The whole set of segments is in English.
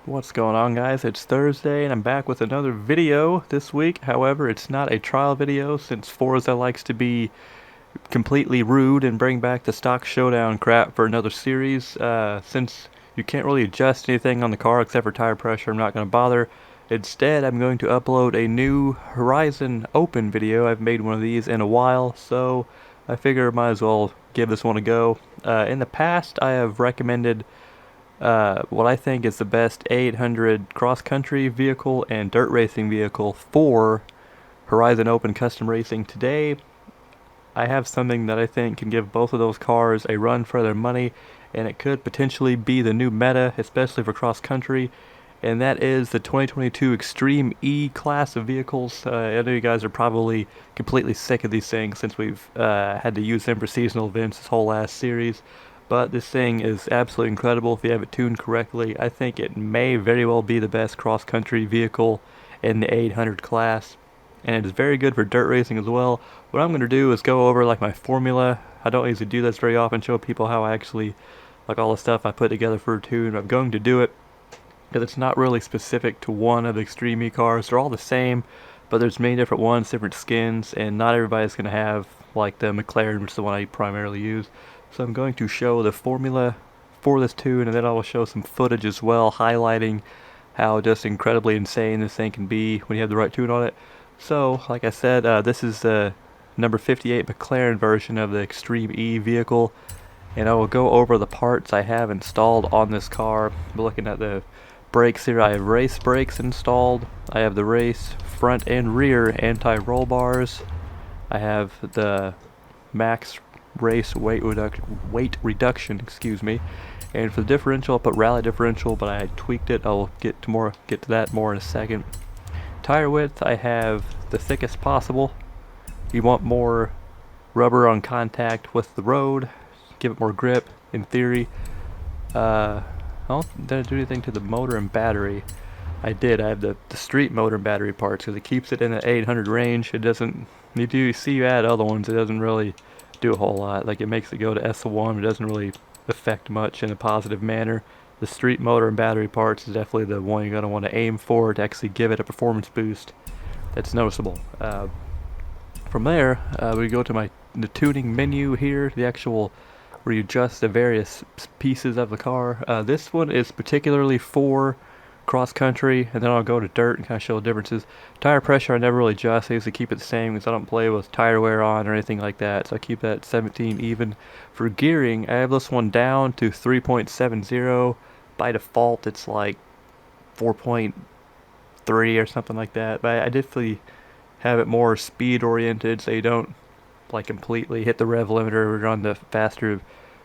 What's going on, guys? It's Thursday and I'm back with another video this week. However, it's not a trial video since Forza likes to be completely rude and bring back the stock showdown crap for another series. Since you can't really adjust anything on the car except for tire pressure, I'm not going to bother. Instead, I'm going to upload a new Horizon Open video. I've made one of these in a while, so I figure I might as well give this one a go. In the past, I have recommended what I think is the best 800 cross-country vehicle and dirt racing vehicle for Horizon Open Custom Racing. Today, I have something that I think can give both of those cars a run for their money, and it could potentially be the new meta, especially for cross-country, and that is the 2022 Extreme E class of vehicles. I know you guys are probably completely sick of these things since we've had to use them for seasonal events this whole last series. But this thing is absolutely incredible if you have it tuned correctly. I think it may very well be the best cross-country vehicle in the 800 class. And it is very good for dirt racing as well. What I'm going to do is go over like my formula. I don't usually do this very often, show people how I actually, like all the stuff I put together for a tune. I'm going to do it because it's not really specific to one of the Extreme E cars. They're all the same, but there's many different ones, different skins, and not everybody's going to have like the McLaren, which is the one I primarily use. So I'm going to show the formula for this tune, and then I will show some footage as well, highlighting how just incredibly insane this thing can be when you have the right tune on it. So, like I said, this is the number 58 McLaren version of the Extreme E vehicle, and I will go over the parts I have installed on this car. We're looking at the brakes here. I have race brakes installed. I have the race front and rear anti-roll bars. I have the max race weight reduction, excuse me. And for the differential, I put rally differential, but I tweaked it. I'll get to that more in a second. Tire width, I have the thickest possible. You want more rubber on contact with the road, give it more grip in theory. Did I do anything to the motor and battery? I did. I have the street motor and battery parts because it keeps it in the 800 range. It doesn't, you add other ones, it doesn't really do a whole lot. Like, it makes it go to S1, but it doesn't really affect much in a positive manner. The street motor and battery parts is definitely the one you're going to want to aim for to actually give it a performance boost that's noticeable. From there, we go to the tuning menu here, the actual where you adjust the various pieces of the car. This one is particularly for cross country, and then I'll go to dirt and kind of show the differences. Tire pressure I never really adjust. I usually keep it the same because I don't play with tire wear on or anything like that, so I keep that 17 even. For gearing, I have this one down to 3.70. By default it's like 4.3 or something like that, but I definitely have it more speed oriented so you don't like completely hit the rev limiter on the faster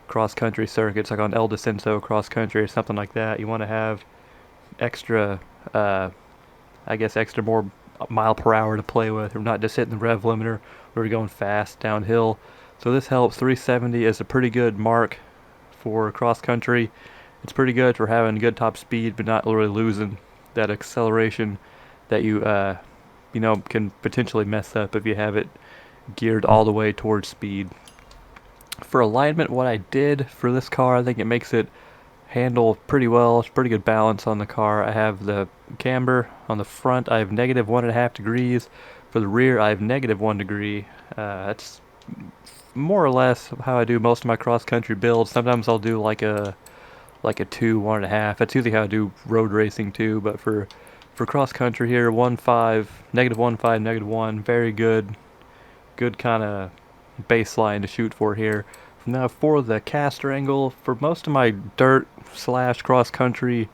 cross country circuits, like on El Descenso cross country or something like that. You want to have extra, extra more mile per hour to play with. We're not just hitting the rev limiter, we're going fast downhill. So this helps. 370 is a pretty good mark for cross country. It's pretty good for having good top speed, but not really losing that acceleration that you can potentially mess up if you have it geared all the way towards speed. For alignment, what I did for this car, I think it makes it handle pretty well. It's pretty good balance on the car. I have the camber on the front. I have negative 1.5 degrees. For the rear, I have negative 1 degree. That's more or less how I do most of my cross-country builds. Sometimes I'll do like a 2, 1.5. That's usually how I do road racing too. But for cross-country here, 1.5, negative 1.5, negative 1, very good kind of baseline to shoot for here. Now for the caster angle, for most of my dirt slash cross country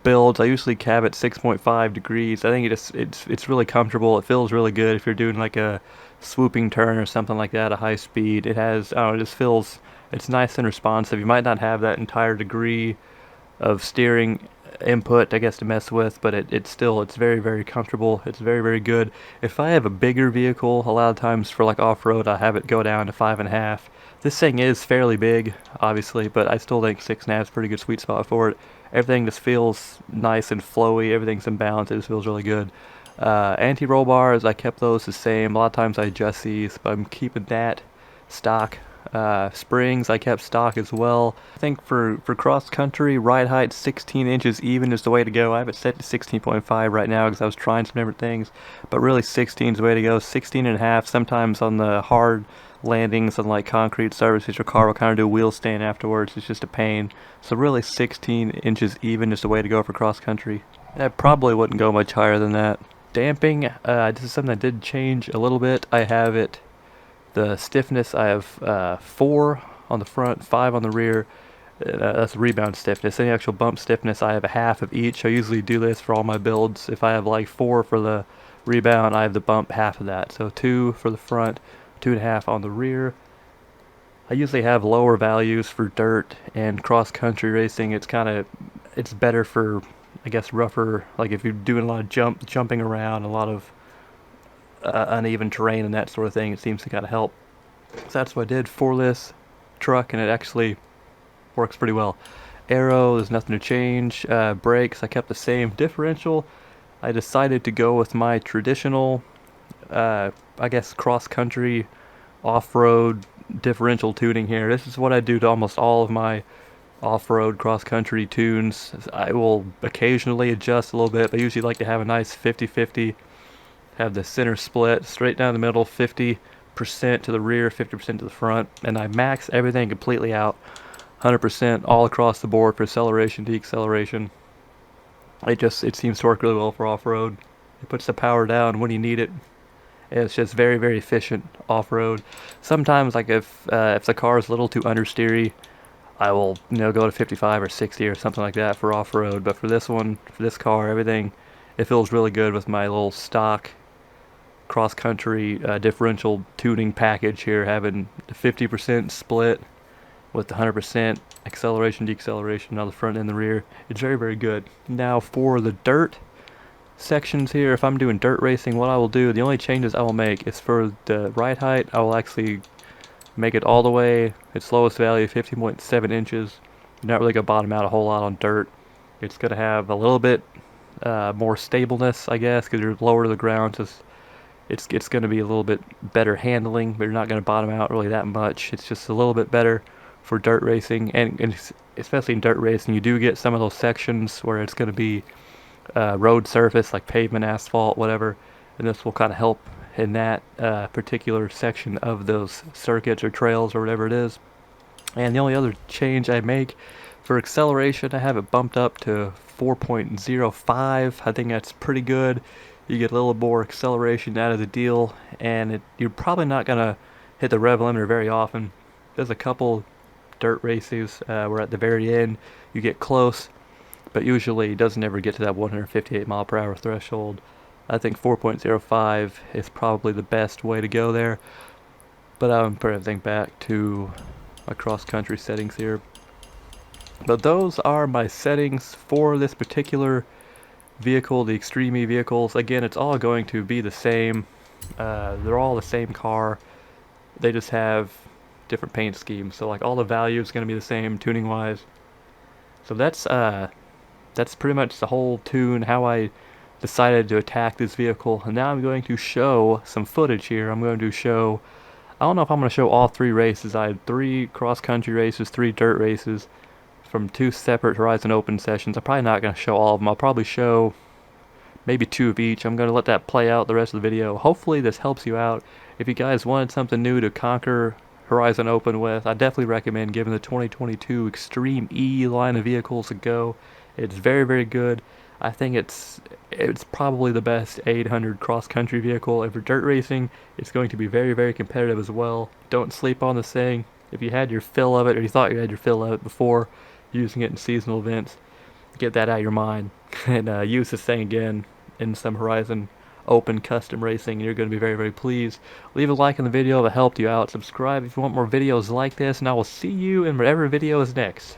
builds, I usually cab at 6.5 degrees. I think it's really comfortable. It feels really good if you're doing like a swooping turn or something like that at high speed. It has, I don't know, it just feels, it's nice and responsive. You might not have that entire degree of steering input, I guess, to mess with, but it's very, very comfortable. It's very, very good. If I have a bigger vehicle, a lot of times for like off-road, I have it go down to 5.5. This thing is fairly big, obviously, but I still think 6.5 is a pretty good sweet spot for it. Everything just feels nice and flowy. Everything's in balance. It just feels really good. Anti-roll bars, I kept those the same. A lot of times I adjust these, but I'm keeping that stock. Springs I kept stock as well. I think for cross country, ride height 16 inches even is the way to go. I have it set to 16.5 right now because I was trying some different things, but really 16 is the way to go. 16 and a half, sometimes on the hard landings on like concrete surfaces, your car will kind of do a wheel stand afterwards. It's just a pain. So really 16 inches even is the way to go for cross country. I probably wouldn't go much higher than that. Damping, this is something that did change a little bit. I have it, the stiffness, I have 4 on the front, 5 on the rear. That's rebound stiffness. Any actual bump stiffness, I have a half of each. I usually do this for all my builds. If I have like 4 for the rebound, I have the bump half of that. So 2 for the front, 2.5 on the rear. I usually have lower values for dirt and cross country racing. It's better for, I guess, rougher, like if you're doing a lot of jumping around, a lot of uneven terrain and that sort of thing, it seems to kind of help. So that's what I did for this truck, and it actually works pretty well. Aero, there's nothing to change. Brakes, I kept the same. Differential, I decided to go with my traditional, I guess, cross-country, off-road differential tuning here. This is what I do to almost all of my off-road cross-country tunes. I will occasionally adjust a little bit, but I usually like to have a nice 50-50. Have the center split straight down the middle, 50% to the rear, 50% to the front, and I max everything completely out, 100% all across the board for acceleration, deceleration. It seems to work really well for off-road. It puts the power down when you need it. And it's just very, very efficient off-road. Sometimes, like if the car is a little too understeery, I will go to 55 or 60 or something like that for off-road. But for this one, for this car, everything, it feels really good with my little stock cross-country differential tuning package here, having the 50% split with the 100% acceleration, deceleration on the front and the rear. It's very, very good. Now for the dirt sections here, if I'm doing dirt racing, what I will do, the only changes I will make is for the ride height, I will actually make it all the way, its lowest value, 15.7 inches. You're not really going to bottom out a whole lot on dirt. It's going to have a little bit more stableness, I guess, because you're lower to the ground. So it's going to be a little bit better handling, but you're not going to bottom out really that much. It's just a little bit better for dirt racing, and especially in dirt racing, you do get some of those sections where it's going to be road surface, like pavement, asphalt, whatever, and this will kind of help in that particular section of those circuits or trails or whatever it is. And the only other change I make for acceleration, I have it bumped up to 4.05. I think that's pretty good. You get a little more acceleration out of the deal, and you're probably not going to hit the rev limiter very often. There's a couple dirt races where at the very end you get close, but usually it doesn't ever get to that 158 mile per hour threshold. I think 4.05 is probably the best way to go there, but I'll put everything back to my cross-country settings here. But those are my settings for this particular vehicle, the Extreme E vehicles. Again, it's all going to be the same. They're all the same car. They just have different paint schemes. So like all the values going to be the same tuning wise. So that's pretty much the whole tune, how I decided to attack this vehicle. And now I'm going to show some footage here. I'm going to show, I don't know if I'm going to show all 3 races. I had 3 cross-country races, 3 dirt races from 2 separate Horizon Open sessions. I'm probably not going to show all of them. I'll probably show maybe 2 of each. I'm going to let that play out the rest of the video. Hopefully this helps you out. If you guys wanted something new to conquer Horizon Open with, I definitely recommend giving the 2022 Extreme E line of vehicles a go. It's very, very good. I think it's probably the best 800 cross-country vehicle. And for dirt racing, it's going to be very, very competitive as well. Don't sleep on the saying. If you had your fill of it, or you thought you had your fill of it before using it in seasonal events, get that out of your mind and use this thing again in some Horizon Open custom racing, and you're going to be very, very pleased. Leave a like on the video if it helped you out. Subscribe if you want more videos like this, and I will see you in whatever video is next.